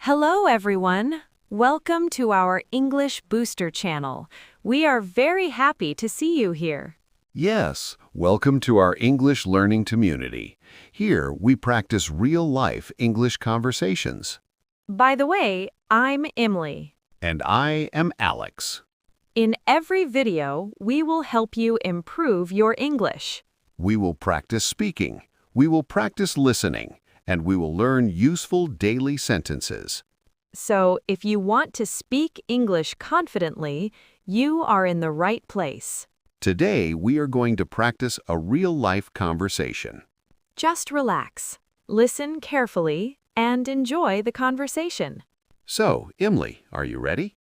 Hello, everyone. Welcome to our English Booster channel. We are very happy to see you here. Yes, welcome to our English learning community. Here, we practice real-life English conversations. By the way, I'm Emily. And I am Alex. In every video, we will help you improve your English. We will practice speaking, we will practice listening, and we will learn useful daily sentences. So, if you want to speak English confidently, you are in the right place. Today, we are going to practice a real-life conversation. Just relax, listen carefully, and enjoy the conversation. So, Emily, are you ready?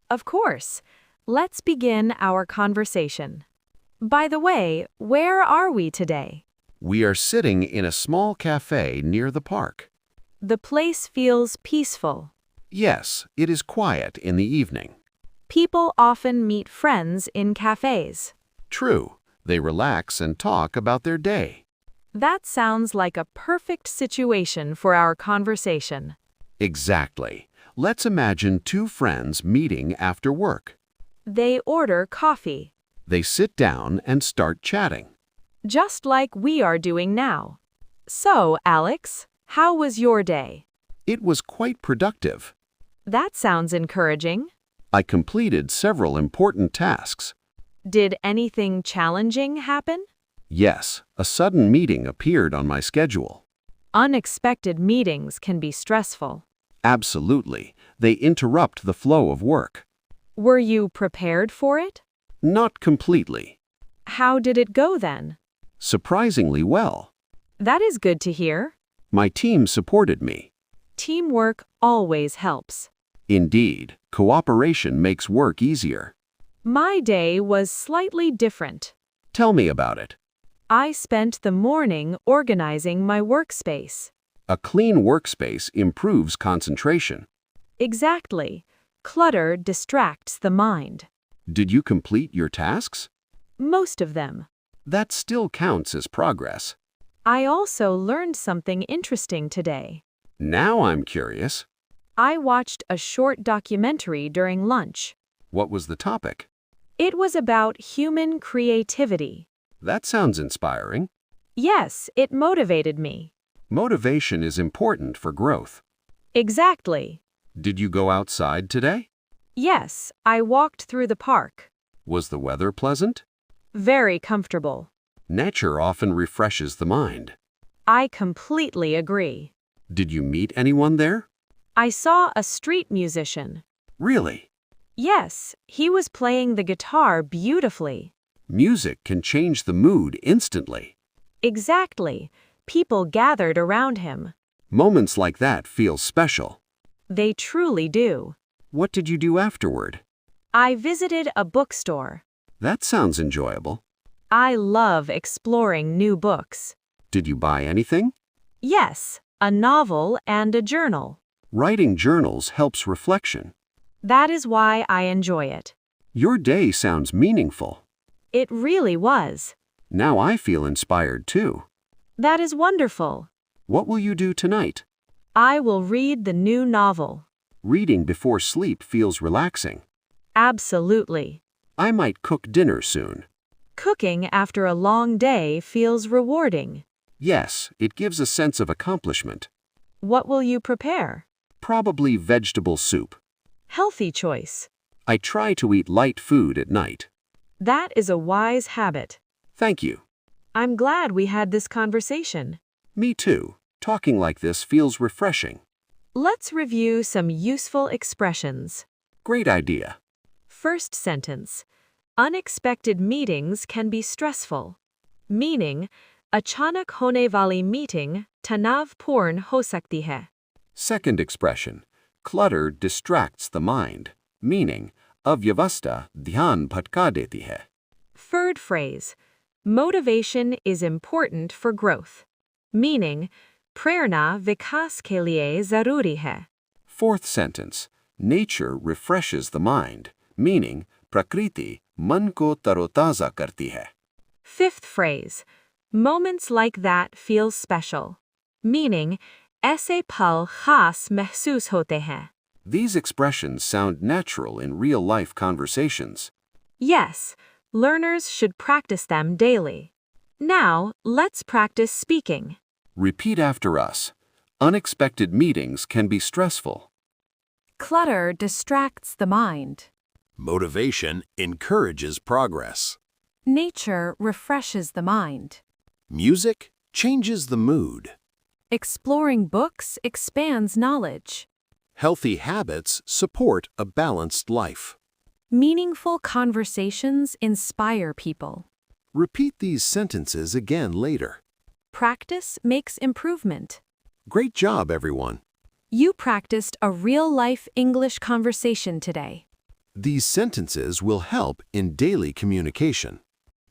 Of course. Let's begin our conversation. By the way, where are we today? We are sitting in a small cafe near the park. The place feels peaceful. Yes, it is quiet in the evening. People often meet friends in cafes. True, they relax and talk about their day. That sounds like a perfect situation for our conversation. Exactly. Let's imagine two friends meeting after work. They order coffee, They sit down and start chatting. just like we are doing now. So, Alex, how was your day? It was quite productive. That sounds encouraging. I completed several important tasks. Did anything challenging happen? Yes, a sudden meeting appeared on my schedule. Unexpected meetings can be stressful. Absolutely. They interrupt the flow of work. Were you prepared for it? Not completely. How did it go then? Surprisingly well. That is good to hear. My team supported me. Teamwork always helps. Indeed, cooperation makes work easier. My day was slightly different. Tell me about it. I spent the morning organizing my workspace. A clean workspace improves concentration. Exactly. Clutter distracts the mind. Did you complete your tasks? Most of them. That still counts as progress. I also learned something interesting today. Now I'm curious. I watched a short documentary during lunch. What was the topic? It was about human creativity. That sounds inspiring. Yes, it motivated me. Motivation is important for growth. Exactly. Did you go outside today? Yes, I walked through the park. Was the weather pleasant? Very comfortable. Nature often refreshes the mind. I completely agree. Did you meet anyone there? I saw a street musician. Really? Yes, he was playing the guitar beautifully. Music can change the mood instantly. Exactly. People gathered around him. Moments like that feel special. They truly do. What did you do afterward? I visited a bookstore. That sounds enjoyable. I love exploring new books. Did you buy anything? Yes, a novel and a journal. Writing journals helps reflection. That is why I enjoy it. Your day sounds meaningful. It really was. Now I feel inspired too. That is wonderful. What will you do tonight? I will read the new novel. Reading before sleep feels relaxing. Absolutely. I might cook dinner soon. Cooking after a long day feels rewarding. Yes, it gives a sense of accomplishment. What will you prepare? Probably vegetable soup. Healthy choice. I try to eat light food at night. That is a wise habit. Thank you. I'm glad we had this conversation. Me too. Talking like this feels refreshing. Let's review some useful expressions. Great idea. First sentence. Unexpected meetings can be stressful. Meaning, achanak hone wali meeting tanav purn ho sakti hai. Second expression. Clutter distracts the mind. Meaning, avyavasta dhyan bhatka deti hai. Third phrase. Motivation is important for growth. Meaning, prerna vikas ke liye zaruri hai. Fourth sentence. Nature refreshes the mind. Meaning, prakriti man ko tarotaza karti hai. Fifth phrase. Moments like that feel special. Meaning, ऐसे पल खास महसूस होते हैं. These expressions sound natural in real-life conversations. Yes, learners should practice them daily. Now, let's practice speaking. Repeat after us. Unexpected meetings can be stressful. Clutter distracts the mind. Motivation encourages progress. Nature refreshes the mind. Music changes the mood. Exploring books expands knowledge. Healthy habits support a balanced life. Meaningful conversations inspire people. Repeat these sentences again later. Practice makes improvement. Great job, everyone. You practiced a real-life English conversation today. These sentences will help in daily communication.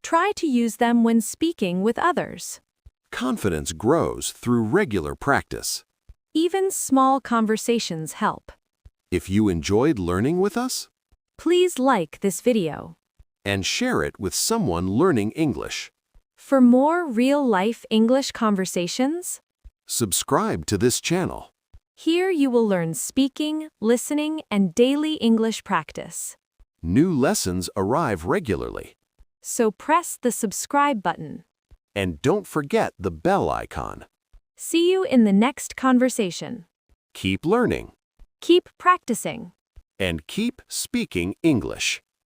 Try to use them when speaking with others. Confidence grows through regular practice. Even small conversations help. If you enjoyed learning with us, Please like this video. and share it with someone learning English. For more real-life English conversations, Subscribe to this channel. here you will learn speaking, listening, and daily English practice. New lessons arrive regularly. So press the subscribe button. And don't forget the bell icon. See you in the next conversation. Keep learning Keep practicing. and keep speaking English.